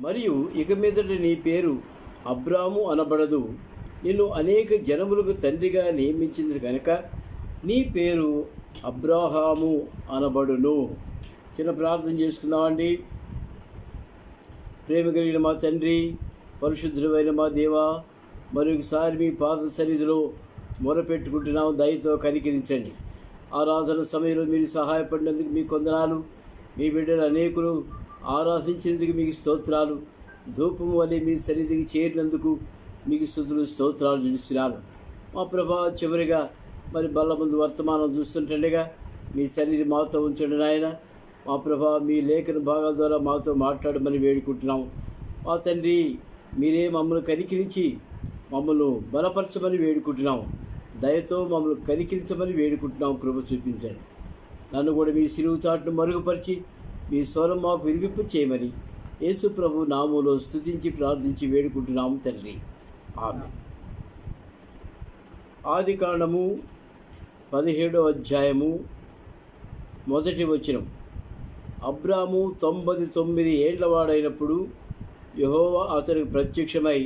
మరియు ఇక మీదట నీ పేరు అబ్రాము అనబడదు, నిన్ను అనేక జనములకు తండ్రిగా నియమించింది కనుక నీ పేరు అబ్రాహాము అనబడును. చిన్న ప్రార్థన చేసుకుందామండి. ప్రేమ కలిగిన మా తండ్రి, పరిశుద్ధుడైన మా దేవా, మరొకసారి మీ పాద సన్నిధిలో మొరపెట్టుకుంటున్నాం. దయతో కనికరించండి. ఆరాధన సమయంలో మీరు సహాయపడినందుకు మీకు వందనాలు. మీ బిడ్డలు అనేకులు ఆరాధించినందుకు మీకు స్తోత్రాలు. ధూపం వలె మీ సన్నిధికి చేరినందుకు మీకు స్తుతులు స్తోత్రాలు చూస్తున్నాను. మా ప్రభా, చివరిగా మరి బల్ల ముందు వర్తమానం చూస్తుంటుండగా మీ సన్నిధి మాతో ఉంచండి నాయన. మా ప్రభా, మీ లేఖన భాగాల ద్వారా మాతో మాట్లాడమని వేడుకుంటున్నాం. మా తండ్రి, మీరే మమ్మల్ని కనికరించి మమ్మల్ని బలపరచమని వేడుకుంటున్నాం. దయతో మమ్మల్ని కనికరించమని వేడుకుంటున్నాం. కృప చూపించండి. నన్ను కూడా మీ సిలువు చాటును మరుగుపరిచి మీ స్వరం మాకు వినిపింపు చేయమని యేసు ప్రభు నామములో స్తుతించి ప్రార్థించి వేడుకుంటున్నాము తండ్రి. ఆమేన్. ఆదికాండము 17వ అధ్యాయము 1వ వచనం. అబ్రాము 99 ఏళ్లవాడైనప్పుడు యెహోవా అతనికి ప్రత్యక్షమై,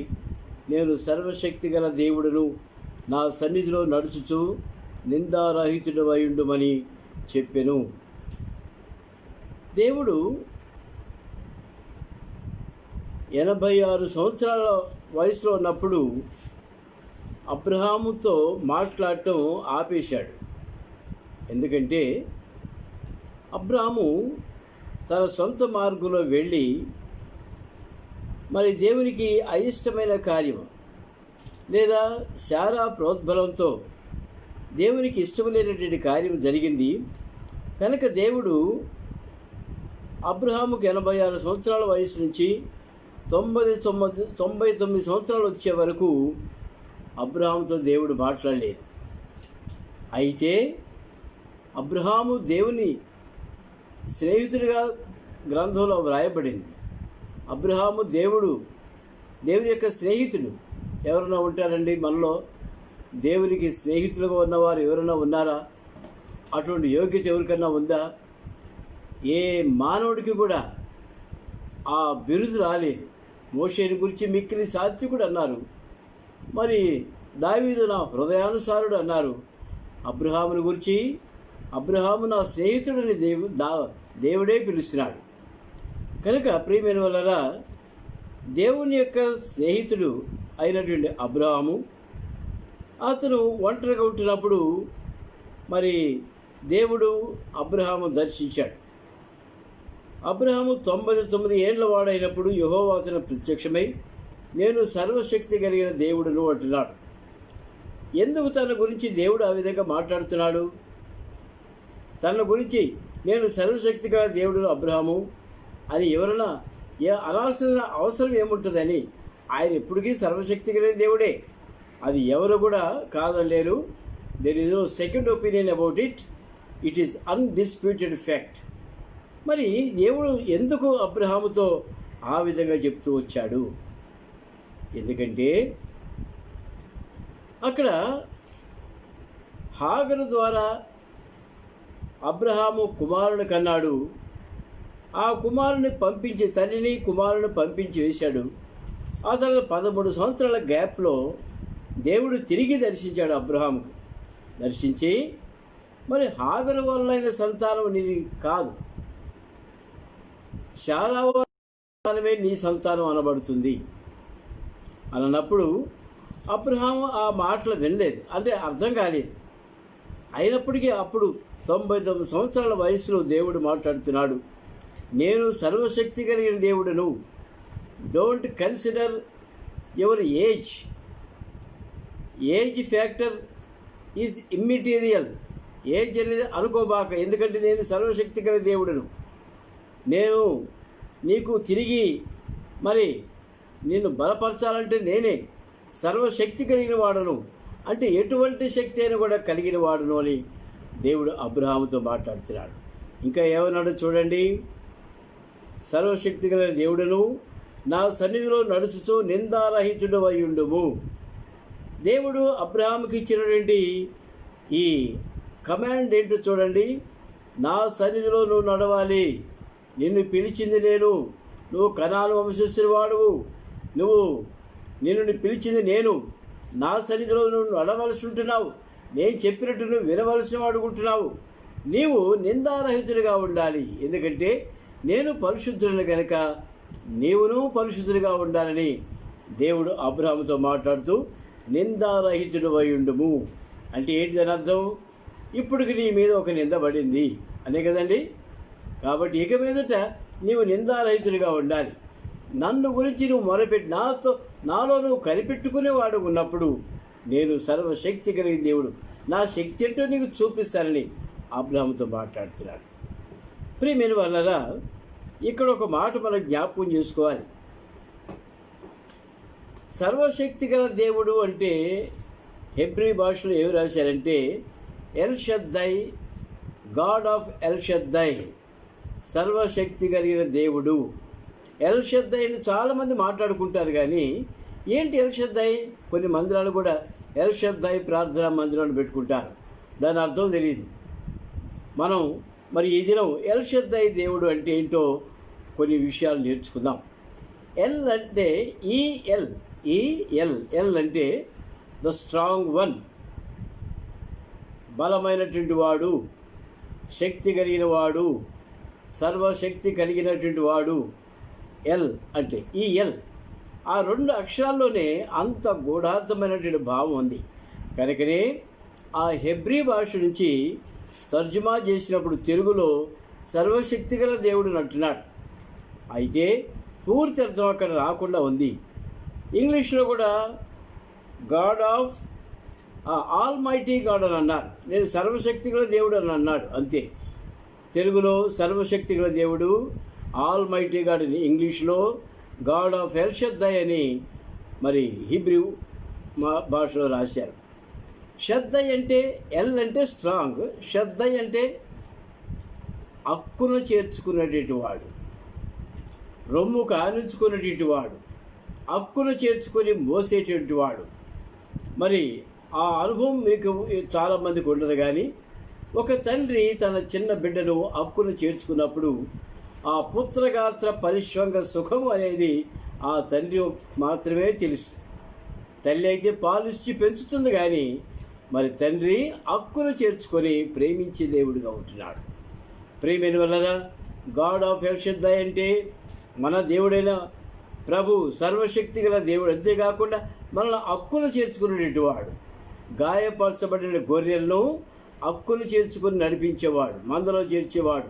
నేను సర్వశక్తి గల దేవుడను, నా సన్నిధిలో నడుచుచు నిందారహితుడవయుండుమని చెప్పెను. దేవుడు 86 సంవత్సరాల వయసులో ఉన్నప్పుడు అబ్రహాముతో మాట్లాడటం ఆపేశాడు. ఎందుకంటే అబ్రహాము తన సొంత మార్గంలో వెళ్ళి మరి దేవునికి అయిష్టమైన కార్యం లేదా శారా ప్రోద్బలంతో దేవునికి ఇష్టం లేనటువంటి కార్యం జరిగింది కనుక దేవుడు అబ్రహాముకు 86 సంవత్సరాల వయసు నుంచి 99 సంవత్సరాలు వచ్చే వరకు అబ్రహాముతో దేవుడు మాట్లాడలేదు. అయితే అబ్రహాము దేవుని స్నేహితుడిగా గ్రంథంలో వ్రాయబడింది. అబ్రహాము దేవుని యొక్క స్నేహితుడు. ఎవరైనా ఉంటారండి మనలో దేవునికి స్నేహితులుగా ఉన్నవారు ఎవరైనా ఉన్నారా? అటువంటి యోగ్యత ఎవరికన్నా ఉందా? ఏ మానవుడికి కూడా ఆ బిరుదు రాలేదు. మోషేని గురించి మిక్కిలి సాత్వికుడు అన్నారు, మరి దావీదు నా హృదయానుసారుడు అన్నారు. అబ్రహాముని గురించి అబ్రహాము నా స్నేహితుడిని దేవుడే పిలుస్తున్నాడు. కనుక ప్రియమైన వాళ్ళరా, దేవుని యొక్క స్నేహితుడు అయినటువంటి అబ్రహాము అతను ఒంటరిగా ఉంటున్నప్పుడు మరి దేవుడు అబ్రహాము దర్శించాడు. అబ్రహాము 99 ఏళ్ల వాడైనప్పుడు యెహోవా అతను ప్రత్యక్షమై, నేను సర్వశక్తి కలిగిన దేవుడును అంటున్నాడు. ఎందుకు తన గురించి దేవుడు ఆ విధంగా మాట్లాడుతున్నాడు? తన గురించి నేను సర్వశక్తి గల దేవుడును అబ్రహాము అని ఎవరైనా అనాల్సిన అవసరం ఏముంటుందని, ఆయన ఎప్పటికీ సర్వశక్తి కలిగిన దేవుడే. అది ఎవరు కూడా కాదనలేరు. There is no second opinion about it. It is undisputed fact. మరి దేవుడు ఎందుకు అబ్రహాముతో ఆ విధంగా చెప్తూ వచ్చాడు? ఎందుకంటే అక్కడ హాగరు ద్వారా అబ్రహాము కుమారుని కన్నాడు. ఆ కుమారుని పంపించి తల్లిని కుమారుని పంపించి వేశాడు. ఆ తర్వాత 13 సంవత్సరాల గ్యాప్లో దేవుడు తిరిగి దర్శించాడు అబ్రహాముకు. దర్శించి, మరి హాగరు వలన సంతానం నీది కాదు, శారా సంతానమే నీ సంతానం అనబడుతుంది అన్నప్పుడు అబ్రహాము ఆ మాటలు వినలేదు, అంటే అర్థం కాలేదు. అయినప్పటికీ అప్పుడు 99 సంవత్సరాల వయసులో దేవుడు మాట్లాడుతున్నాడు, నేను సర్వశక్తి కలిగిన దేవుడును. Don't consider your age. Age factor is immaterial. Age అనేది అనుకోబాక, ఎందుకంటే నేను సర్వశక్తి కలిగిన దేవుడును. నేను నీకు తిరిగి మరి నిన్ను బలపరచాలంటే నేనే సర్వశక్తి కలిగిన వాడును, అంటే ఎటువంటి శక్తి అయినా కూడా కలిగిన వాడును అని దేవుడు అబ్రహాముతో మాట్లాడుతున్నాడు. ఇంకా ఏమన్నాడో చూడండి. సర్వశక్తి కలిగిన దేవుడును, నా సన్నిధిలో నడుచుచు నిందారహితుడు అయ్యుండుము. దేవుడు అబ్రహాముకి ఇచ్చినటువంటి ఈ కమాండ్ ఏంటో చూడండి. నా సన్నిధిలో నువ్వు నడవాలి, నిన్ను పిలిచింది నేను, నువ్వు కనాను వంశస్థుని వాడువు, నిన్ను పిలిచింది నేను, నా సన్నిధిలో నువ్వు నడవలసి ఉంటున్నావు, నేను చెప్పినట్టు నువ్వు వినవలసిన వాడుకుంటున్నావు. నీవు నిందారహితుడిగా ఉండాలి, ఎందుకంటే నేను పరిశుద్ధులను కనుక నీవును పరిశుద్ధుడిగా ఉండాలని దేవుడు అబ్రహాముతో మాట్లాడుతూ నిందారహితుడు అయ్యుండుము అంటే ఏంటి దాని అర్థం? ఇప్పటికి నీ మీద ఒక నింద పడింది అనే కదండి. కాబట్టి ఇక మీదట నీవు నిందారహితుడిగా ఉండాలి. నన్ను గురించి నువ్వు మొరపెట్టి నాలో నువ్వు కనిపెట్టుకునేవాడు ఉన్నప్పుడు నేను సర్వశక్తి కలిగిన దేవుడు, నా శక్తి ఏంటో నీకు చూపిస్తానని అబ్రహాముతో మాట్లాడుతున్నాడు. ప్రియమైన వాళ్ళరా, ఇక్కడ ఒక మాట మనం జ్ఞాపకం చేసుకోవాలి. సర్వశక్తి గల దేవుడు అంటే హెబ్రీ భాషలో ఏమి రాశారంటే ఎల్ షద్దై, గాడ్ ఆఫ్ ఎల్ షద్దై, సర్వశక్తి కలిగిన దేవుడు. ఎల్ షద్దైని చాలామంది మాట్లాడుకుంటారు, కానీ ఏంటి ఎల్ షద్దై? కొన్ని మందిరాలు కూడా ఎల్ షద్దై ప్రార్థనా మందిరాన్ని పెట్టుకుంటారు, దాని అర్థం తెలియదు. మనం మరి ఈ దినం ఎల్ షద్దై దేవుడు అంటే ఏంటో కొన్ని విషయాలు నేర్చుకుందాం. ఎల్ అంటే ఎల్ అంటే ద స్ట్రాంగ్ వన్, బలమైనటువంటి వాడు, శక్తి కలిగిన వాడు, సర్వశక్తి కలిగినటువంటి వాడు. ఎల్ అంటే ఈ ఎల్, ఆ రెండు అక్షరాల్లోనే అంత గూఢార్థమైనటువంటి భావం ఉంది. కనుకనే ఆ హెబ్రీ భాష నుంచి తర్జుమా చేసినప్పుడు తెలుగులో సర్వశక్తి గల దేవుడు అంటున్నాడు. అయితే పూర్తి అర్థం అక్కడ రాకుండా ఉంది. ఇంగ్లీష్లో కూడా God of all mighty God అని అన్నారు, నేను సర్వశక్తి గల దేవుడు అని అన్నాడు, అంతే. తెలుగులో సర్వశక్తి గల దేవుడు ఆల్ మైటీ గాడ్ అని, ఇంగ్లీష్లో గాడ్ ఆఫ్ ఎల్ షద్దై అని మరి హీబ్రూ భాషలో రాశారు. షద్దై అంటే ఎల్ అంటే స్ట్రాంగ్, షద్దై అంటే అక్కును చేర్చుకునేటువంటి వాడు, రొమ్ము కానించుకునేటువంటి వాడు, అక్కును చేర్చుకొని మోసేటువంటి వాడు. మరి ఆ అనుభవం మీకు చాలామందికి ఉండదు, కానీ ఒక తండ్రి తన చిన్న బిడ్డను అక్కును చేర్చుకున్నప్పుడు ఆ పుత్రగాత్ర పరిశ్వంగ సుఖము అనేది ఆ తండ్రి మాత్రమే తెలుసు. తల్లి అయితే పాలిచ్చి పెంచుతుంది, కానీ మరి తండ్రి అక్కును చేర్చుకొని ప్రేమించే దేవుడిగా ఉంటున్నాడు. ప్రేమైన వలన గాడ్ ఆఫ్ ఎల్ షద్దై అంటే మన దేవుడైన ప్రభు, సర్వశక్తి గల దేవుడు. అంతేకాకుండా మనల్ని అక్కును చేర్చుకునేటువంటి వాడు, గాయపరచబడిన గొర్రెలను అక్కును చేర్చుకుని నడిపించేవాడు, మందలో చేర్చేవాడు.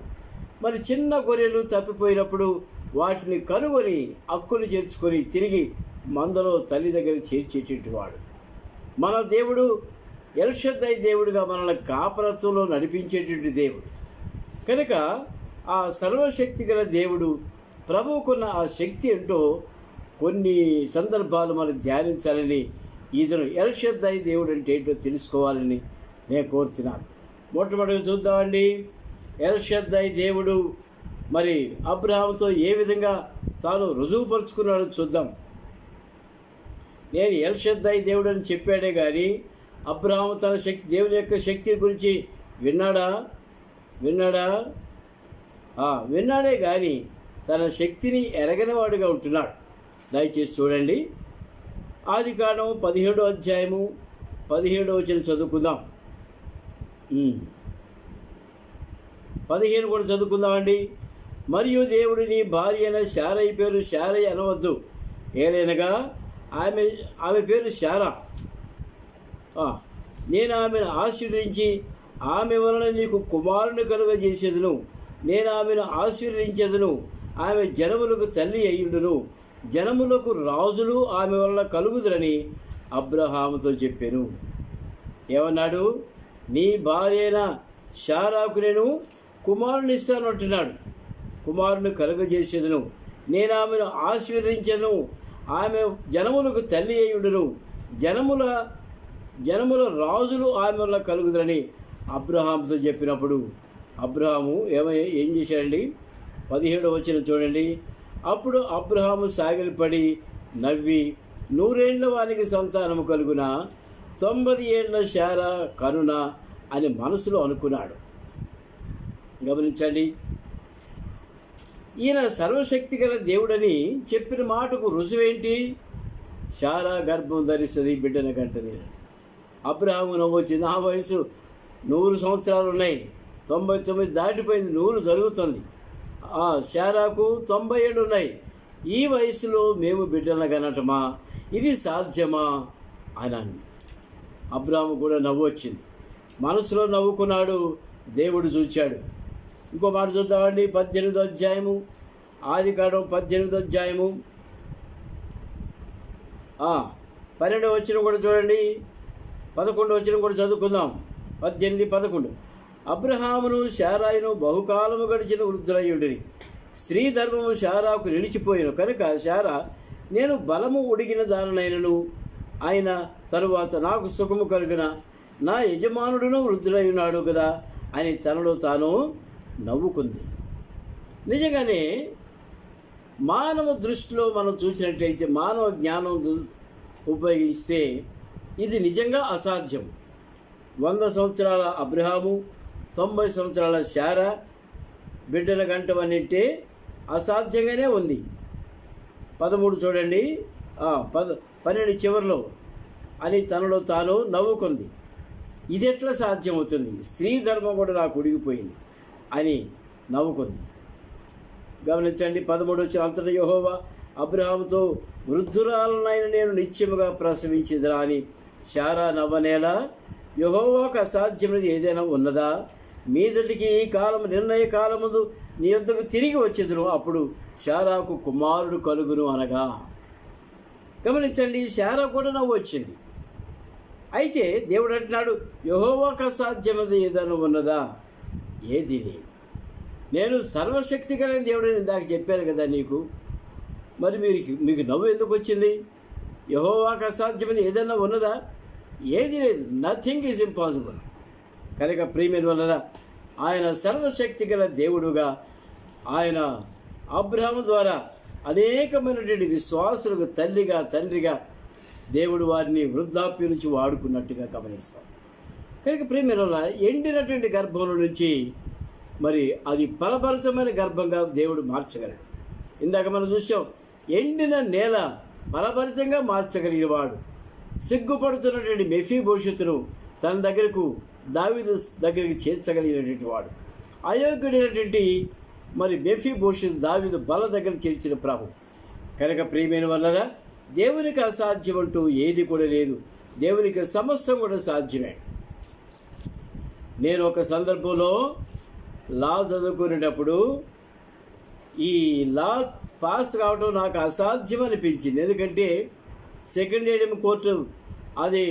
మరి చిన్న గొర్రెలు తప్పిపోయినప్పుడు వాటిని కనుగొని అక్కును చేర్చుకొని తిరిగి మందలో తల్లి దగ్గర చేర్చేటువంటి వాడు. మన దేవుడు ఎల్ షద్దై దేవుడుగా మనల్ని కాపరత్వంలో నడిపించేటువంటి దేవుడు. కనుక ఆ సర్వశక్తి గల దేవుడు ప్రభువుకున్న ఆ శక్తి ఏంటో కొన్ని సందర్భాలు మనం ధ్యానించాలని, ఇతను ఎల్ షద్దై దేవుడు అంటే ఏంటో తెలుసుకోవాలని నేను కోరుతున్నాను. మొట్టమొదటిగా చూద్దామండి, ఎల్ షద్దై దేవుడు మరి అబ్రహాముతో ఏ విధంగా తాను రుజువుపరుచుకున్నాడో చూద్దాం. నేను ఎల్ షద్దై దేవుడు అని చెప్పాడే కానీ అబ్రహాము తన దేవుని యొక్క శక్తి గురించి విన్నాడే కానీ తన శక్తిని ఎరగనివాడుగా ఉంటున్నాడు. దయచేసి చూడండి, ఆదికాండం 17వ అధ్యాయము 17వ వచనం చదువుకుందాం. 15 కూడా చదువుకుందామండి. మరియు దేవుడు నీ భార్య అయిన శారయి పేరు శారై అనవద్దు, ఏలైనగా ఆమె పేరు శారా. నేను ఆమెను ఆశీర్వదించి ఆమె వలన నీకు కుమారుని కలుగజేసేదను, నేను ఆమెను ఆశీర్వదించేదను, ఆమె జనములకు తల్లి అయ్యుండును, జనములకు రాజులు ఆమె వలన కలుగుదురని అబ్రహాముతో చెప్పాను. ఏమన్నాడు? నీ భార్య అయిన శారాకు నేను కుమారుని ఇస్తాను అంటున్నాడు. కుమారుని కలుగజేసేదను, నేను ఆమెను ఆశీర్వదించను, ఆమె జనములకు తల్లి అయ్యుండును, జనముల రాజులు ఆమె వల్ల కలుగుదని అబ్రహాముతో చెప్పినప్పుడు అబ్రహాము ఏం చేశాడండి? 17వ వచనం చూడండి. అప్పుడు అబ్రహాము సాగిలపడి నవ్వి 100 ఏళ్ల వానికి సంతానము కలుగున, 90 ఏళ్ల శారా కనున అని మనసులో అనుకున్నాడు. గమనించండి, ఈయన సర్వశక్తి గల దేవుడని చెప్పిన మాటకు రుజువేంటి? శారా గర్భం ధరిస్తుంది బిడ్డన కంటని. అబ్రహాము నవ్వొచ్చింది. ఆ వయసు 100 సంవత్సరాలు ఉన్నాయి, 99 దాటిపోయింది, 100 జరుగుతుంది. శారాకు 90 ఏళ్ళు ఉన్నాయి. ఈ వయసులో మేము బిడ్డలను కనటమా? ఇది సాధ్యమా అని. అబ్రహాము కూడా నవ్వొచ్చింది, మనసులో నవ్వుకున్నాడు. దేవుడు చూచాడు. ఇంకో మాట చూద్దామండి. 18వ అధ్యాయము, ఆదికాండం 18వ అధ్యాయము 12వ వచనం కూడా చూడండి, 11వ వచనం కూడా చదువుకుందాం. 18, 11. అబ్రహామును శారాయును బహుకాలము గడిచిన వృద్ధులయ్యుండిరి. స్త్రీ ధర్మము శారాకు నిలిచిపోయిన కనుక శారా, నేను బలము ఉడిగిన దానినైనను ఆయన తరువాత నాకు సుఖము కలుగున నా యజమానుడును వృద్ధులై ఉన్నాడు కదా అని తనలో తాను నవ్వుకుంది. నిజంగానే మానవ దృష్టిలో మనం చూసినట్లయితే, మానవ జ్ఞానం ఉపయోగిస్తే ఇది నిజంగా అసాధ్యం. 100 సంవత్సరాల అబ్రహాము, 90 సంవత్సరాల శారా బిడ్డల గంటవన్నింటే అసాధ్యంగానే ఉంది. 13 చూడండి, 12 చివరిలో అని తనలో తాను నవ్వుకుంది. ఇది ఎట్లా సాధ్యమవుతుంది? స్త్రీ ధర్మం కూడా నాకు ఉడిగిపోయింది అని నవ్వుకుంది. గమనించండి. 13 వచ్చిన అంతటా యెహోవా అబ్రహాముతో, వృద్ధురాలనైన నేను నిత్యముగా ప్రసవించిదరా అని శారా నవ్వనేలా? యెహోవాకు అసాధ్యమైనది ఏదైనా ఉన్నదా? మీదటికి ఈ కాలము నిర్ణయ కాలముందు నీ యొద్దకు తిరిగి వచ్చేదును, అప్పుడు శారాకు కుమారుడు కలుగును అనగా. గమనించండి, శారా కూడా నవ్వు వచ్చింది. అయితే దేవుడు అంటున్నాడు, యెహోవాకు అసాధ్యమైనది ఏదైనా ఉన్నదా? ఏది లేదు. నేను సర్వశక్తి కలిగిన దేవుడని ఇందాక చెప్పాను కదా నీకు. మరి మీకు నవ్వు ఎందుకు వచ్చింది? యెహోవాకు అసాధ్యమైనది ఏదైనా ఉన్నదా? ఏది లేదు. Nothing is impossible. కనుక ప్రియమైన వలన ఆయన సర్వశక్తి గల దేవుడుగా, ఆయన అబ్రహాము ద్వారా అనేకమైనటువంటి విశ్వాసులకు తల్లిగా తండ్రిగా దేవుడు వారిని వృద్ధాప్యం నుంచి వాడుకున్నట్టుగా గమనిస్తాం. కనుక ప్రియమైన వలన ఎండినటువంటి గర్భంలో నుంచి మరి అది ఫలభరితమైన గర్భంగా దేవుడు మార్చగలడు. ఇందాక మనం చూసాం, ఎండిన నేల ఫలభరితంగా మార్చగలిగేవాడు. సిగ్గుపడుతున్నటువంటి మెఫీబోషెతును తన దగ్గరకు, దావీదు దగ్గరికి చేర్చగలిగినటువంటి వాడు. అయోగ్యుడైనటువంటి మరి మెఫీబోషెతు దావీదు బల దగ్గర చేర్చిన ప్రభు. కనుక ప్రియమైన వలన దేవునికి అసాధ్యం అంటూ ఏది కూడా లేదు. దేవునికి సమస్తం కూడా సాధ్యమే. నేను ఒక సందర్భంలో లా చదువుకునేటప్పుడు ఈ లా పాస్ కావడం నాకు అసాధ్యం అనిపించింది. ఎందుకంటే సెకండ్ ఏడియం కోర్టు అది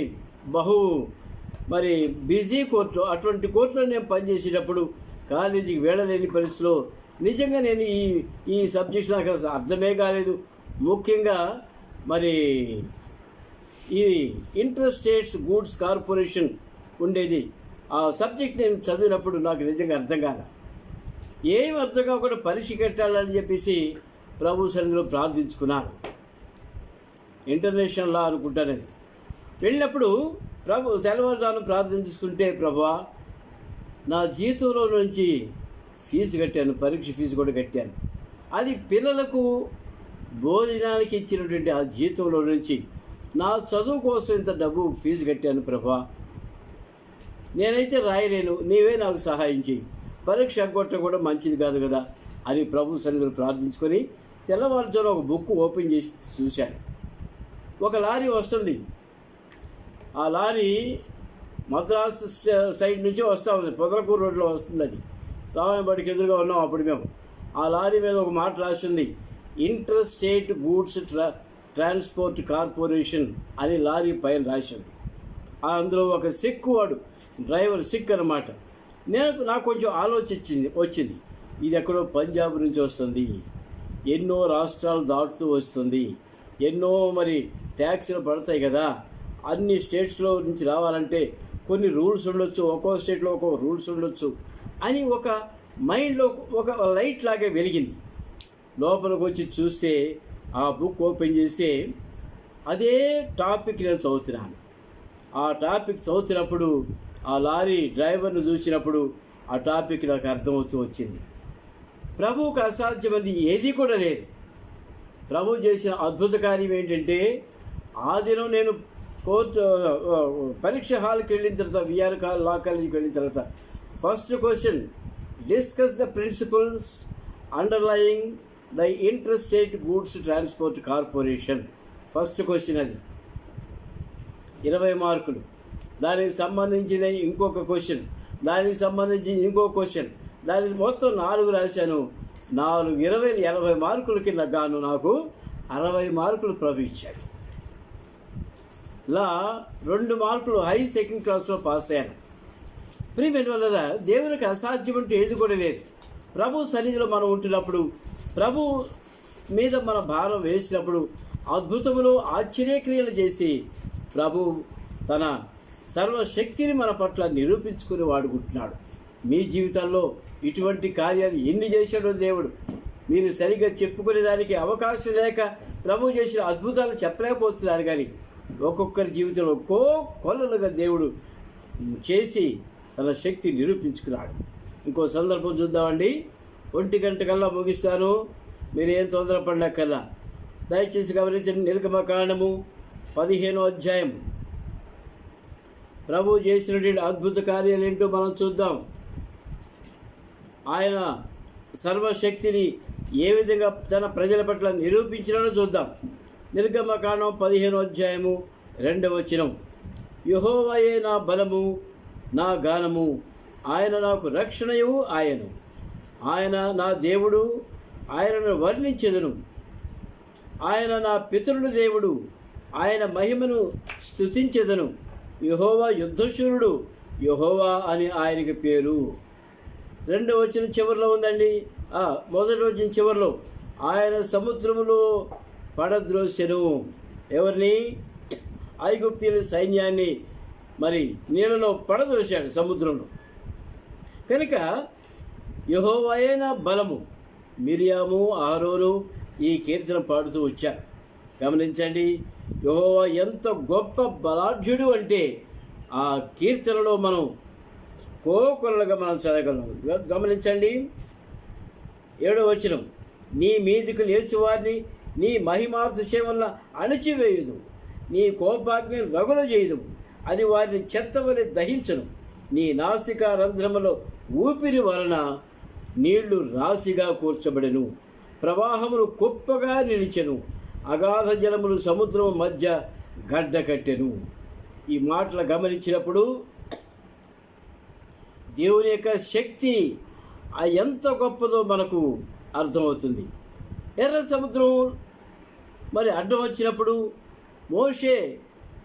మరి బిజీ కోర్టు. అటువంటి కోర్టులో నేను పనిచేసేటప్పుడు కాలేజీకి వెళ్ళలేని పరిస్థితిలో నిజంగా నేను ఈ సబ్జెక్ట్స్ నాకు అసలు అర్థమే కాలేదు. ముఖ్యంగా మరి ఈ ఇంటర్ స్టేట్స్ గూడ్స్ కార్పొరేషన్ ఉండేది. ఆ సబ్జెక్ట్ నేను చదివినప్పుడు నాకు నిజంగా అర్థం కాదు. ఏం అర్థం కాకుండా పరీక్ష కట్టాలని చెప్పేసి ప్రభు సన్నిధిలో ప్రార్థించుకున్నాను. ఇంటర్నేషనల్ లా అనుకుంటానని వెళ్ళినప్పుడు తెల్లవారుజామున ప్రార్థించుకుంటే, ప్రభువా నా జీతంలో నుంచి ఫీజు కట్టాను, పరీక్ష ఫీజు కూడా కట్టాను, అది పిల్లలకు భోజనానికి ఇచ్చినటువంటి ఆ జీతంలో నుంచి నా చదువు కోసం ఇంత డబ్బు ఫీజు కట్టాను ప్రభువా, నేనైతే రాయలేను, నీవే నాకు సహాయం చేయి, పరీక్ష ఎగ్గొట్టడం కూడా మంచిది కాదు కదా అని ప్రభు సన్నిధిలో ప్రార్థించుకొని తెల్లవారుజామున ఒక బుక్ ఓపెన్ చేసి చూశాను. ఒక లారీ వస్తుంది. ఆ లారీ మద్రాసు సైడ్ నుంచి వస్తూ ఉంది, పొదలకూరు రోడ్లో వస్తుంది. అది రామాయణబడికి ఎదురుగా ఉన్నాం అప్పుడు మేము. ఆ లారీ మీద ఒక మాట రాసింది, inter state goods transport corporation అని లారీ పైన రాసింది. అందులో ఒక సిక్ వాడు డ్రైవర్ సిక్ అన్నమాట. నాకు కొంచెం ఆలోచన వచ్చింది, ఇది ఎక్కడో పంజాబ్ నుంచి వస్తుంది, ఎన్నో రాష్ట్రాలు దాటుతూ వస్తుంది, ఎన్నో మరి ట్యాక్స్లు పడతాయి కదా, అన్ని స్టేట్స్లో నుంచి రావాలంటే కొన్ని రూల్స్ ఉండొచ్చు, ఒక్కో స్టేట్లో ఒక్కో రూల్స్ ఉండొచ్చు అని ఒక మైండ్లో ఒక లైట్ లాగే వెలిగింది. లోపలికి వచ్చి చూస్తే ఆ బుక్ ఓపెన్ చేసి అదే టాపిక్ నేను చదువుతున్నాను. ఆ టాపిక్ చదువుతున్నప్పుడు ఆ లారీ డ్రైవర్ను చూసినప్పుడు ఆ టాపిక్ నాకు అర్థమవుతూ వచ్చింది. ప్రభువుకు అసాధ్యమైనది ఏది కూడా లేదు. ప్రభు చేసిన అద్భుత కార్యం ఏంటంటే, ఆ దినం నేను పరీక్ష హాల్కి వెళ్ళిన తర్వాత, విఆర్ లా కాలేజీకి వెళ్ళిన తర్వాత first question, discuss the principles underlying the inter state goods transport corporation. First question అది 20 మార్కులు. దానికి సంబంధించిన ఇంకొక క్వశ్చన్, దానికి సంబంధించి ఇంకో క్వశ్చన్, దానికి మొత్తం 4 రాశాను. 4 20 80 మార్కుల కింద గాను నాకు 60 మార్కులు ప్రభు ఇచ్చాడు. ఇలా 2 మార్కులు హై సెకండ్ క్లాస్లో పాస్ అయ్యాను. ప్రియమైన వల్ల దేవునికి అసాధ్యం అంటే ఏది కూడా లేదు. ప్రభు సన్నిధిలో మనం ఉంటున్నప్పుడు, ప్రభు మీద మన భారం వేసినప్పుడు, అద్భుతములు ఆశ్చర్యక్రియలు చేసి ప్రభు తన సర్వశక్తిని మన పట్ల నిరూపించుకుని వాడుకుంటున్నాడు. మీ జీవితాల్లో ఇటువంటి కార్యాలు ఎన్ని చేశాడో దేవుడు. మీరు సరిగ్గా చెప్పుకునే దానికి అవకాశం లేక ప్రభు చేసిన అద్భుతాలు చెప్పలేకపోతున్నారు. కానీ ఒక్కొక్కరి జీవితంలో ఒక్కో కొలలుగా దేవుడు చేసి తన శక్తి నిరూపించుకున్నాడు. ఇంకో సందర్భం చూద్దామండి. 1 గంటకల్లా ముగిస్తాను, మీరు ఏం తొందరపడినకల్లా. దయచేసి గమనించండి. నిర్గమకాండము 15వ అధ్యాయం. ప్రభు చేసినటువంటి అద్భుత కార్యాలు ఏంటో మనం చూద్దాం. ఆయన సర్వశక్తిని ఏ విధంగా తన ప్రజల పట్ల నిరూపించినాడో చూద్దాం. నిర్గమకాండం 15వ అధ్యాయము 2వ వచనం. యెహోవాయే నా బలము, నా గానము, ఆయన నాకు రక్షణయు ఆయను. ఆయన నా దేవుడు, ఆయనను వర్ణించెదను. ఆయన నా పితరుల దేవుడు, ఆయన మహిమను స్తుతించెదను. యెహోవా యుద్ధశూరుడు, యెహోవా అని ఆయనకి పేరు. 2వ వచనం చివరిలో ఉందండి. 1వ వచనం చివరిలో, ఆయన సముద్రములో పడద్రోసెను. ఎవరిని? ఐగుప్తీయుల సైన్యాన్ని మరి నీళ్ళలో పడద్రోశాడు సముద్రంలో. కనుక యెహోవాయే నా బలము. మిరియాము, ఆరోను ఈ కీర్తన పాడుతూ వచ్చారు. గమనించండి, యెహోవా ఎంత గొప్ప బలాఢ్యుడు అంటే ఆ కీర్తనలో మనం కోకొల్లగా మనం చదవగలం. గమనించండి 7వ వచనం. నీ మీదికి లేచువారిని నీ మహిమాతిశయం వల్ల అణిచివేయుదు, నీ కోపాగ్ని రగుల చేయదు, అది వారిని చెత్తవలె దహించను. నీ నాసికా రంధ్రములో ఊపిరి వలన నీళ్లు రాశిగా కూర్చబడెను, ప్రవాహములు కుప్పగా నిలిచెను, అగాధ జలములు సముద్రము మధ్య గడ్డ కట్టెను. ఈ మాటలు గమనించినప్పుడు దేవుని యొక్క శక్తి ఎంత గొప్పదో మనకు అర్థమవుతుంది. ఎర్ర సముద్రం మరి అడ్డం వచ్చినప్పుడు మోషే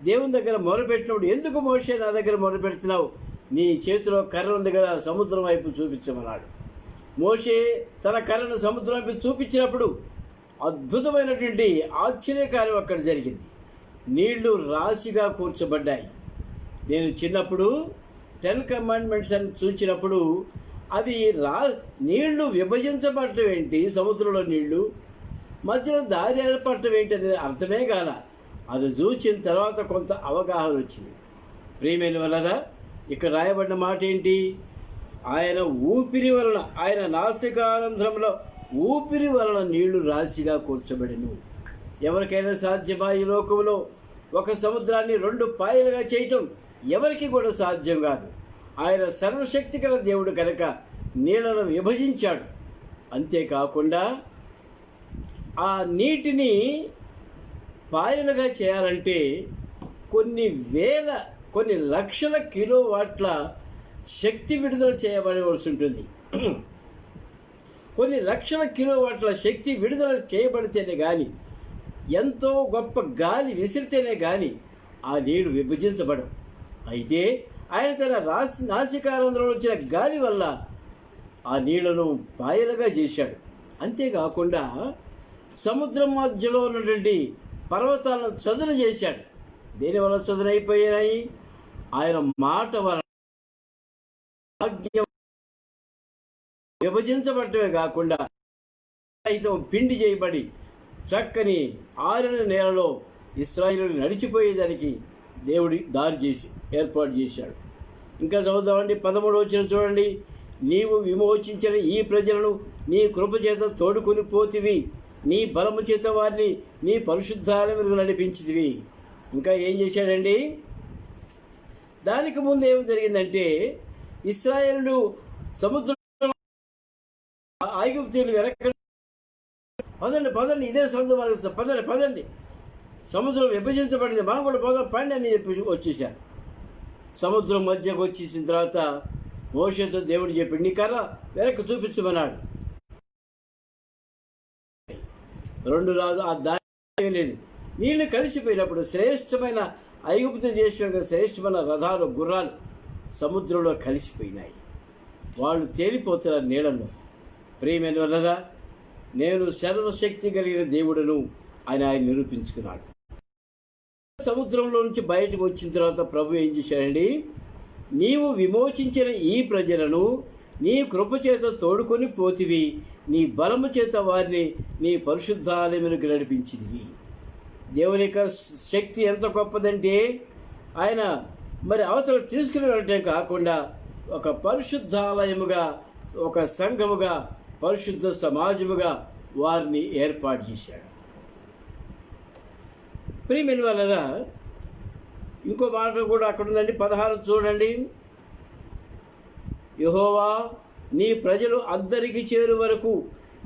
దేవుని దగ్గర మొరపెట్టినప్పుడు, ఎందుకు మోషే నా దగ్గర మొరపెడుతున్నావు, నీ చేతిలో కర్ర ఉంది కదా, సముద్రం వైపు చూపించమన్నాడు. మోషే తన కర్రను సముద్రం వైపు చూపించినప్పుడు అద్భుతమైనటువంటి ఆశ్చర్యకార్యం అక్కడ జరిగింది. నీళ్లు రాశిగా కూర్చబడ్డాయి. నేను చిన్నప్పుడు 10 కమాండ్మెంట్స్ అని చూసినప్పుడు అవి నీళ్లు విభజించబడటం ఏంటి, సముద్రంలో నీళ్లు మధ్యలో దారి ఏర్పడటం ఏంటి అనేది అర్థమే కాల. అది చూసిన తర్వాత కొంత అవగాహన వచ్చింది. ప్రియమైన వలన ఇక్కడ రాయబడిన మాట ఏంటి? ఆయన ఊపిరి వలన, ఆయన నాసికారంధ్రంలో ఊపిరి వలన నీళ్లు రాశిగా కూర్చబడెను. ఎవరికైనా సాధ్యమా ఈ లోకంలో ఒక సముద్రాన్ని 2 పాయలుగా చేయటం? ఎవరికి కూడా సాధ్యం కాదు. ఆయన సర్వశక్తి గల దేవుడు కనుక నీళ్లను విభజించాడు. అంతేకాకుండా ఆ నీటిని పాయలుగా చేయాలంటే కొన్ని లక్షల కిలోవాట్ల శక్తి విడుదల చేయబడవలసి ఉంటుంది. కొన్ని లక్షల కిలోవాట్ల శక్తి విడుదల చేయబడితేనే కానీ, ఎంతో గొప్ప గాలి విసిరితేనే కానీ ఆ నీరు విభజించబడవు. అయితే ఆయన తన నాసికారంధ్రంలో వచ్చిన గాలి వల్ల ఆ నీళ్లను పాయలుగా చేశాడు. అంతేకాకుండా సముద్రం మధ్యలో ఉన్నటువంటి పర్వతాలను చదును చేశాడు. దేనివల్ల చదునైపోయాయి? ఆయన మాట వలన విభజించబడటమే కాకుండా పిండి చేయబడి చక్కని ఆరిన నేలలో ఇశ్రాయేలు నడిచిపోయేదానికి దేవుడి దారి చేసి ఏర్పాటు చేశాడు. ఇంకా చదువుదామండి. 13వ వచనం చూడండి. నీవు విమోచించిన ఈ ప్రజలను నీ కృపచేత తోడుకొని పోతివి, నీ బలము చేత వారిని నీ పరిశుద్ధాలయములకు నడిపించితివి. ఇంకా ఏం చేశాడండి? దానికి ముందు ఏం జరిగిందంటే, ఇశ్రాయేలు సముద్రం ఐగుప్తీయులు వెనక పదండి ఇదే సముద్రం పదండి సముద్రం విభజించబడింది, మనం కూడా పోదాం పండి అని చెప్పి వచ్చేసారు. సముద్రం మధ్యకు వచ్చేసిన తర్వాత మోషేతో దేవుడు చెప్పాడు, నీ కర్ర వెనక్కి చూపించమన్నాడు. రెండు రాజు ఆ దారి లేదు. నీళ్లు కలిసిపోయినప్పుడు శ్రేష్టమైన ఐగుప్తు దేశం యొక్క శ్రేష్టమైన రథాలు గుర్రాలు సముద్రంలో కలిసిపోయినాయి. వాళ్ళు తేలిపోతున్నారు నీళ్ళలో. ప్రియమైన వల్లరా, నేను సర్వశక్తి కలిగిన దేవుడను ఆయన నిరూపించుకున్నాడు. సముద్రంలో నుంచి బయటకు వచ్చిన తర్వాత ప్రభు ఏం చేశాడండి? నీవు విమోచించిన ఈ ప్రజలను నీ కృపచేత తోడుకొని పోతివి, నీ బలము చేత వారిని నీ పరిశుద్ధాలయములకు నడిపించింది. దేవుని యొక్క శక్తి ఎంత గొప్పదంటే, ఆయన మరి అవతల తీసుకుని వెళ్ళటం కాకుండా ఒక పరిశుద్ధాలయముగా, ఒక సంఘముగా, పరిశుద్ధ సమాజముగా వారిని ఏర్పాటు చేశాడు. ప్రియమైన వాళ్ళరా, ఇంకో మాట కూడా అక్కడ ఉందండి. 16 చూడండి. యెహోవా, నీ ప్రజలు అద్దరికి చేరు వరకు,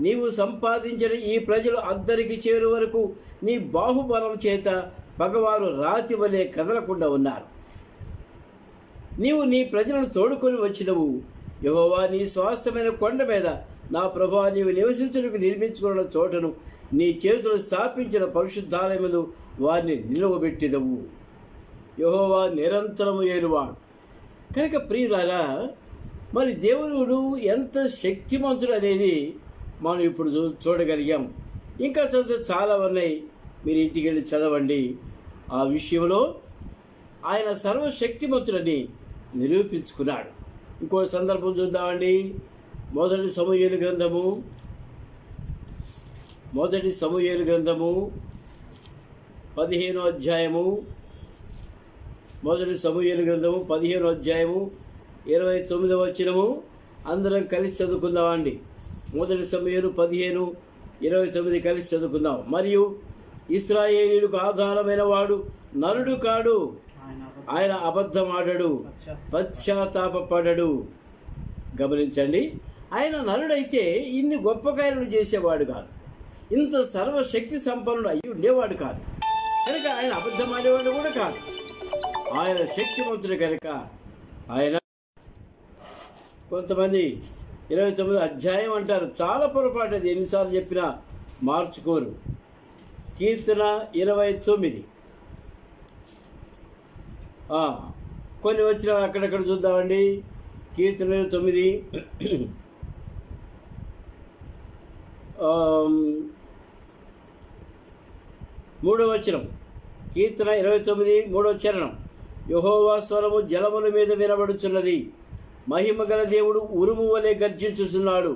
నీవు సంపాదించిన ఈ ప్రజలు అద్దరికి చేరు వరకు నీ బాహుబలం చేత పగవారు రాతి వలె కదలకుండా ఉన్నారు. నీవు నీ ప్రజలను తోడుకొని వచ్చినవు. యెహోవా, నీ స్వాస్థ్యమైన కొండ మీద నా ప్రభువా, నీవు నివసించుటకు నిర్మించుకున్న చోటను నీ చేతులు స్థాపించిన పరిశుద్ధాలయములు వారిని నిలువబెట్టిదవు. యెహోవా నిరంతరము ఏలువాడు. కనుక ప్రియులారా, మరి దేవుడు ఎంత శక్తిమంతుడు అనేది మనం ఇప్పుడు చూడగలిగాం. ఇంకా చదివితే చాలా ఉన్నాయి, మీరు ఇంటికి వెళ్ళి చదవండి. ఆ విషయంలో ఆయన సర్వశక్తిమంతుడని నిరూపించుకున్నాడు. ఇంకో సందర్భం చూద్దామండి. మొదటి సమూయేలు గ్రంథము 15వ అధ్యాయము. మొదటి సమూయేలు గ్రంథము 15వ అధ్యాయము 29వ వచనము. అందరం కలిసి చదువుకుందామండి. మొదటి సమూయేలు 15:29 కలిసి చదువుకుందాం. మరియు ఇశ్రాయేలీయులకు ఆధారమైన వాడు నరుడు కాడు, ఆయన అబద్ధమాడడు, పశ్చాత్తాపపడడు. గమనించండి, ఆయన నరుడైతే ఇన్ని గొప్ప కార్యాలు చేసేవాడు కాదు, ఇంత సర్వశక్తి సంపన్నుడు అయ్యి ఉండేవాడు కాదు. కనుక ఆయన అబద్ధమాడేవాడు కూడా కాదు. ఆయన శక్తిమంతుడు కనుక ఆయన. కొంతమంది 29వ అధ్యాయం అంటారు, చాలా పొరపాటు. అది ఎన్నిసార్లు చెప్పినా మార్చుకోరు. కీర్తన 29. కొన్ని వచ్చిన అక్కడక్కడ చూద్దామండి. కీర్తన 29 3వ వచనం. కీర్తన 29 3వ చరణం. యెహోవా స్వరము జలముల మీద వినబడుచున్నది, మహిమ గల దేవుడు ఉరుము వలె గర్జించుచున్నాడు,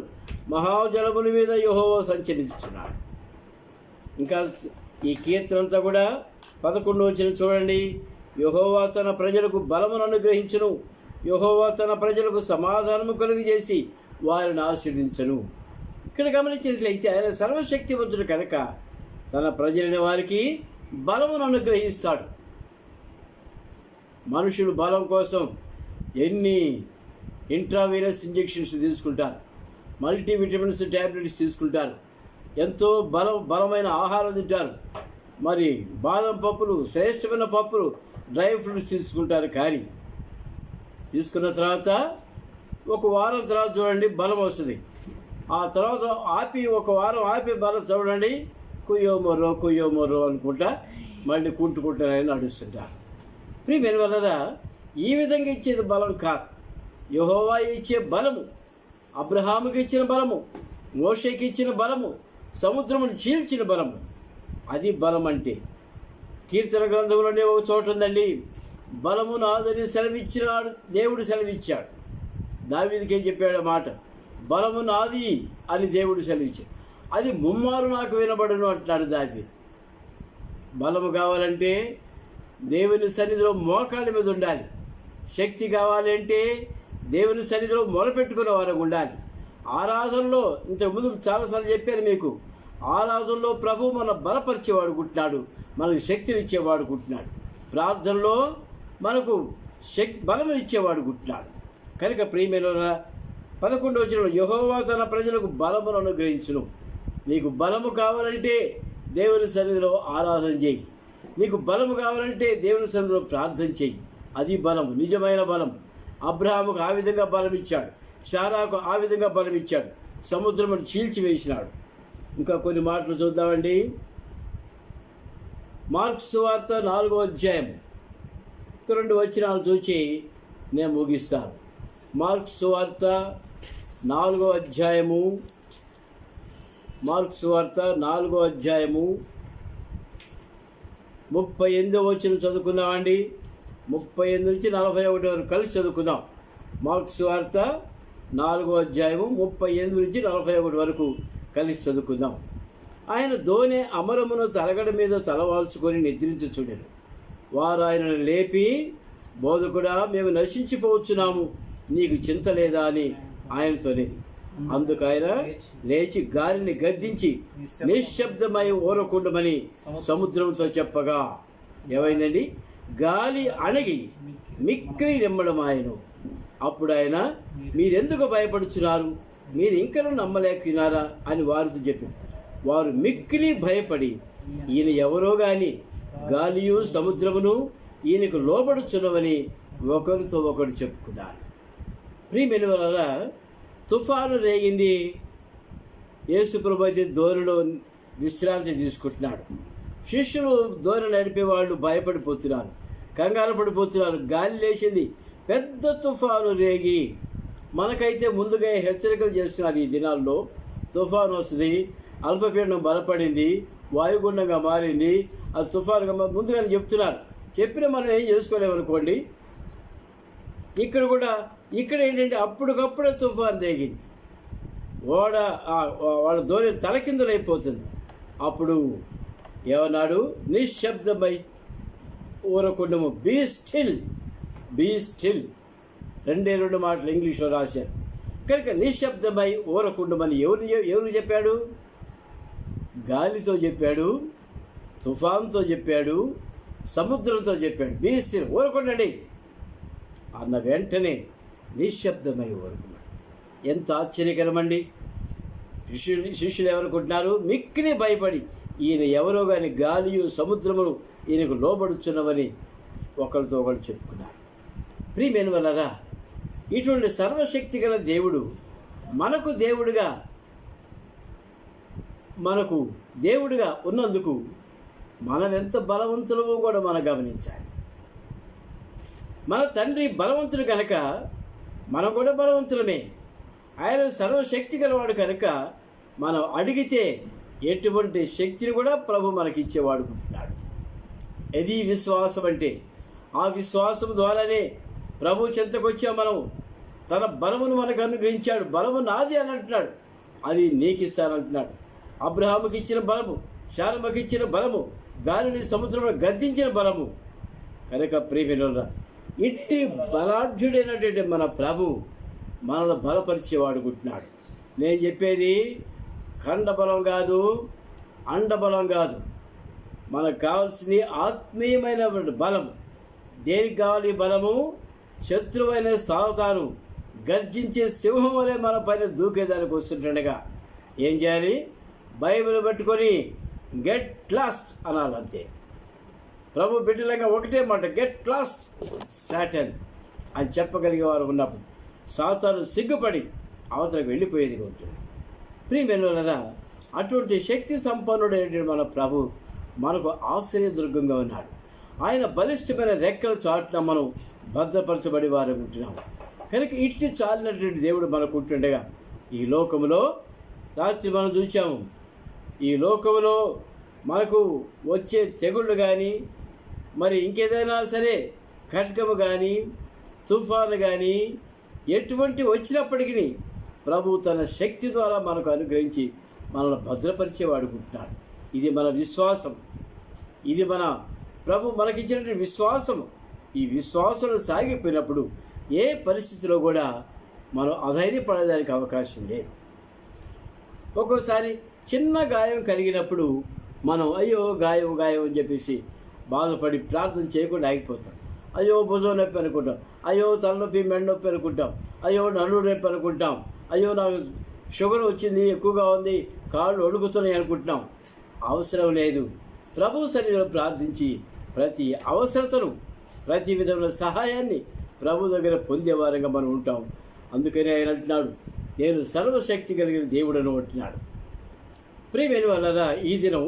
మహాజలముల మీద యెహోవా సంచరించుచున్నాడు. ఇంకా ఈ కీర్తన అంతా కూడా 11వ వచనం చూడండి. యెహోవా తన ప్రజలకు బలమును అనుగ్రహించును, యెహోవా తన ప్రజలకు సమాధానము కలుగజేసి వారిని ఆశీర్వదించును. ఇక్కడ గమనించినట్లయితే ఆయన సర్వశక్తివంతుడు కనుక తన ప్రజలైన వారికి బలమును అనుగ్రహిస్తాడు. మనుషులు బలం కోసం ఎన్ని ఇంట్రావీనస్ ఇంజెక్షన్స్ తీసుకుంటారు, మల్టీవిటమిన్స్ ట్యాబ్లెట్స్ తీసుకుంటారు, ఎంతో బలమైన ఆహారం తింటారు, మరి బాదం పప్పులు, శ్రేష్టమైన పప్పులు, డ్రై ఫ్రూట్స్ తీసుకుంటారు. కానీ తీసుకున్న తర్వాత ఒక వారం తర్వాత చూడండి బలం వస్తుంది. ఆ తర్వాత ఒక వారం ఆపి బలం చూడండి కుయ్యో మొర్రో అనుకుంటా మళ్ళీ కుంటుకుంటారని నడుస్తుంటారు. ప్రియమైన వల్ల ఈ విధంగా ఇచ్చేది బలం కాదు. యెహోవా ఇచ్చే బలము, అబ్రహాముకి ఇచ్చిన బలము, మోషేకి ఇచ్చిన బలము, సముద్రమును చీల్చిన బలము, అది బలం అంటే. కీర్తన గ్రంథంలోనే ఒక చోట ఉందండి, బలము నాదని సెలవిచ్చినాడు, దేవుడు సెలవిచ్చాడు. దావీదుకి ఏం చెప్పాడు మాట, బలము నాది అని దేవుడు సెలవిచ్చాడు. అది ముమ్మారు నాకు వినబడును అంటున్నాడు దావీదు. బలము కావాలంటే దేవుని సన్నిధిలో మోకాళ్ళ మీద ఉండాలి. శక్తి కావాలంటే దేవుని సన్నిధిలో మొరపెట్టుకునే వారు ఉండాలి. ఆరాధనలో ఇంతకుముందు చాలాసార్లు చెప్పాను మీకు, ఆరాధనలో ప్రభు మన బలపరిచేవాడుకుంటున్నాడు, మనకు శక్తిని ఇచ్చేవాడుకుంటున్నాడు. ప్రార్థనలో మనకు బలం ఇచ్చేవాడుకుంటున్నాడు. కనుక ప్రియమైన 11వ వచనంలో యెహోవా తన ప్రజలకు బలమును అనుగ్రహించును. నీకు బలము కావాలంటే దేవుని సన్నిధిలో ఆరాధన చేయి. నీకు బలము కావాలంటే దేవుని సన్నిధిలో ప్రార్థన చేయి. అది బలము, నిజమైన బలం. అబ్రహాముకు ఆ విధంగా బలం ఇచ్చాడు, శారాకు ఆ విధంగా బలం ఇచ్చాడు, సముద్రమును చీల్చివేసినాడు. ఇంకా కొన్ని మాటలు చూద్దామండి. మార్కు సువార్త 4వ అధ్యాయం 2 వచనాలు చూచి నేను ముగిస్తాను. మార్కు సువార్త 4వ అధ్యాయము, మార్కు సువార్త 4వ అధ్యాయము 38వ వచనం చదువుకుందామండి. 38 నుంచి 41 వరకు కలిసి చదువుకుందాం. మార్కు సువార్త 4వ అధ్యాయము 38 నుంచి 41 వరకు కలిసి చదువుకుందాం. ఆయన దోనె అమరమును తలగడ మీద తలవాల్చుకొని నిద్రించుచుండెను. వారు ఆయనను లేపి, బోధకుడా, మేము నశించిపోవచ్చున్నాము, నీకు చింత లేదా అని ఆయనతోనేది. అందుకు ఆయన లేచి గాలిని గద్దించి నిశ్శబ్దమై ఊరకుండమని సముద్రంతో చెప్పగా ఏమైందండి? గాలి అణగి మిక్కిలి నిమ్మడమాయను. అప్పుడు ఆయన, మీరెందుకు భయపడుచున్నారు? మీరు ఇంకనూ నమ్మలేకున్నారా అని వారితో చెప్పారు. వారు మిక్కిలి భయపడి, ఈయన ఎవరో గాని గాలియు సముద్రమును ఈయనకు లోబడుచున్నవని ఒకరితో ఒకరు చెప్పుకున్నారు. ప్రియమైన వలన తుఫాను రేగింది. యేసుప్రభు అయితే దోణిలో విశ్రాంతి తీసుకుంటున్నాడు. శిష్యులు దోణి నడిపేవాళ్ళు భయపడిపోతున్నారు, కంగారు పడిపోతున్నారు. గాలి లేచింది, పెద్ద తుఫాను రేగి. మనకైతే ముందుగా హెచ్చరికలు చేస్తున్నారు. ఈ దినాల్లో తుఫాను వస్తుంది, అల్పపీడనం బలపడింది, వాయుగుండంగా మారింది, అది తుఫానుగా ముందుగానే చెప్తున్నారు. చెప్పినా మనం ఏం చేసుకోలేమనుకోండి. ఇక్కడ కూడా ఏంటంటే అప్పటికప్పుడే తుఫాను రేగింది. వాళ్ళ దోణి తలకిందులైపోతుంది. అప్పుడు ఏమన్నాడు? నిశ్శబ్దమై ఊరకుండము, బీ స్టిల్, బీ స్టిల్. 2 మాటలు ఇంగ్లీష్లో రాశారు. కనుక నిశ్శబ్దమై ఊరకుండమని ఎవరు చెప్పాడు? గాలితో చెప్పాడు, తుఫాన్తో చెప్పాడు, సముద్రంతో చెప్పాడు. బీ స్టిల్, ఊరకుండండి అన్న వెంటనే నిశ్శబ్దమై ఊరుకున్నాడు. ఎంత ఆశ్చర్యకరమండి! శిష్యులు ఏమనుకుంటున్నారు? మిక్కిలి భయపడి, ఈయన ఎవరో కానీ గాలియు సముద్రమును ఈయనకు లోబడుచున్నవని ఒకరితో ఒకరు చెప్పుకున్నారు. ప్రియమైన వలన ఇటువంటి సర్వశక్తి గల దేవుడు మనకు దేవుడిగా ఉన్నందుకు మనం ఎంత బలవంతులమో కూడా మనం గమనించాలి. మన తండ్రి బలవంతుడు కనుక మనం కూడా బలవంతులమే. ఆయన సర్వశక్తి గలవాడు కనుక మనం అడిగితే ఎటువంటి శక్తిని కూడా ప్రభు మనకిచ్చేవాడుకుంటున్నాడు. ఇది విశ్వాసం అంటే. ఆ విశ్వాసం ద్వారానే ప్రభు చెంతకొచ్చా మనం. తన బలమును మనకు అనుగ్రహించాడు. బలము నాది అని అంటున్నాడు, అది నీకు ఇస్తానంటున్నాడు. అబ్రహాముకి ఇచ్చిన బలము, శారమ్మకి ఇచ్చిన బలము, గాలిని సముద్రంలో గద్దించిన బలము. కనుక ప్రియమైన ఇట్టి బలాఢ్యుడైనటువంటి మన ప్రభు మనల్ని బలపరిచేవాడుకుంటున్నాడు. నేను చెప్పేది ఖండబలం కాదు, అండబలం కాదు. మనకు కావాల్సింది ఆత్మీయమైనటువంటి బలం. దేనికి కావాలి బలము? శత్రువైన సాతాను గర్జించే సింహం వలె మన పైన దూకేదానికి వస్తుండగా ఏం చేయాలి? బైబిల్ పట్టుకొని గెట్ లాస్ట్ అనాలంతే. ప్రభు బిడ్డలంగా ఒకటే మాట, గెట్ లాస్ట్ సాటన్ అని చెప్పగలిగే వారు ఉన్నప్పుడు సాతాను సిగ్గుపడి అవతలకు వెళ్ళిపోయేదిగా ఉంటుంది. ప్రియమైన అటువంటి శక్తి సంపన్నుడైన మన ప్రభు మనకు ఆశ్రయదుర్గంగా ఉన్నాడు. ఆయన బలిష్టమైన రెక్కల చాటున మనం భద్రపరచబడి వారు ఉంటున్నాము. కనుక ఇట్టి చాలినటువంటి దేవుడు మనకు ఉంటుండగా ఈ లోకంలో రాత్రి మనం చూసాము, ఈ లోకంలో మనకు వచ్చే తెగుళ్ళు కానీ మరి ఇంకేదైనా సరే ఖడ్గము కానీ తుఫాను కానీ ఎటువంటి వచ్చినప్పటికీ ప్రభు తన శక్తి ద్వారా మనకు అనుగ్రహించి మనల్ని భద్రపరిచేవాడుకుంటున్నాడు. ఇది మన విశ్వాసం, ఇది మన ప్రభు మనకిచ్చినటువంటి విశ్వాసం. ఈ విశ్వాసం సాగిపోయినప్పుడు ఏ పరిస్థితిలో కూడా మనం అధైర్యపడడానికి అవకాశం లేదు. ఒక్కోసారి చిన్న గాయం కలిగినప్పుడు మనం అయ్యో గాయం గాయం అని చెప్పేసి బాధపడి ప్రార్థన చేయకుండా ఆగిపోతాం. అయ్యో భుజం నొప్పి అనుకుంటాం, అయ్యో తలనొప్పి మెడ నొప్పి అనుకుంటాం, అయ్యో నన్ను నొప్పి అనుకుంటాం, అయ్యో నాకు షుగర్ వచ్చింది ఎక్కువగా ఉంది కాళ్ళు వణుకుతున్నాయి అనుకుంటున్నాం. అవసరం లేదు. ప్రభు సన్నిధిలో ప్రార్థించి ప్రతి అవసరతను ప్రతి విధమైన సహాయాన్ని ప్రభు దగ్గర పొందేవారంగా మనం ఉంటాం. అందుకని ఆయన అంటున్నాడు, నేను సర్వశక్తి కలిగిన దేవుడను అంటున్నాడు. ప్రియమైన వాళ్ళరా, ఈ దినం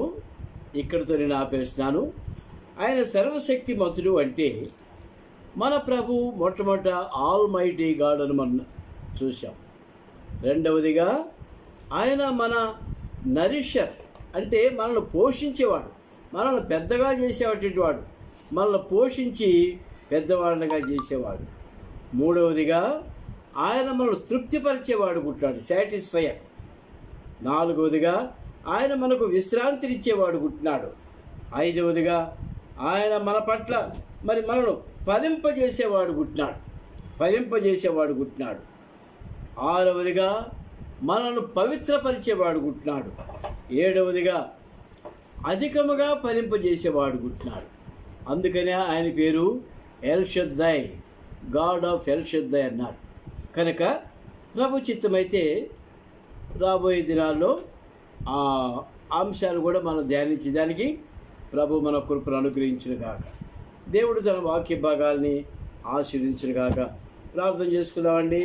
ఇక్కడితో నేను ఆపేస్తున్నాను. ఆయన సర్వశక్తిమంతుడు అంటే మన ప్రభు మొట్టమొదట ఆల్ మైటీ గాడ్ అని మనం చూసాం. రెండవదిగా ఆయన మన నరిషర్ అంటే మనల్ని పోషించేవాడు, మనల్ని పెద్దగా చేసేటువంటి వాడు, మనల్ని పోషించి పెద్దవాళ్ళగా చేసేవాడు. మూడవదిగా ఆయన మనల్ని తృప్తిపరిచేవాడు గుట్టాడు, సాటిస్ఫైయర్. నాలుగవదిగా ఆయన మనకు విశ్రాంతినిచ్చేవాడు గుట్టినాడు. ఐదవదిగా ఆయన మన పట్ల మనను ఫలింపజేసేవాడు గుట్టినాడు. ఆరవదిగా మనను పవిత్రపరిచేవాడు గుట్టినాడు. ఏడవదిగా అధికముగా ఫలింపజేసేవాడు గుట్టినాడు. అందుకనే ఆయన పేరు ఎల్ షద్దై, గాడ్ ఆఫ్ ఎల్ షద్దై అన్నారు. కనుక ప్రభు చిత్తమైతే రాబోయే దినాల్లో ఆ అంశాలు కూడా మనం ధ్యానించేదానికి ప్రభు మన కృపను అనుగ్రహించిన గాక. దేవుడు తన వాక్య భాగాల్ని ఆశీర్వదించిన గాక. ప్రార్థన చేసుకుందామండి.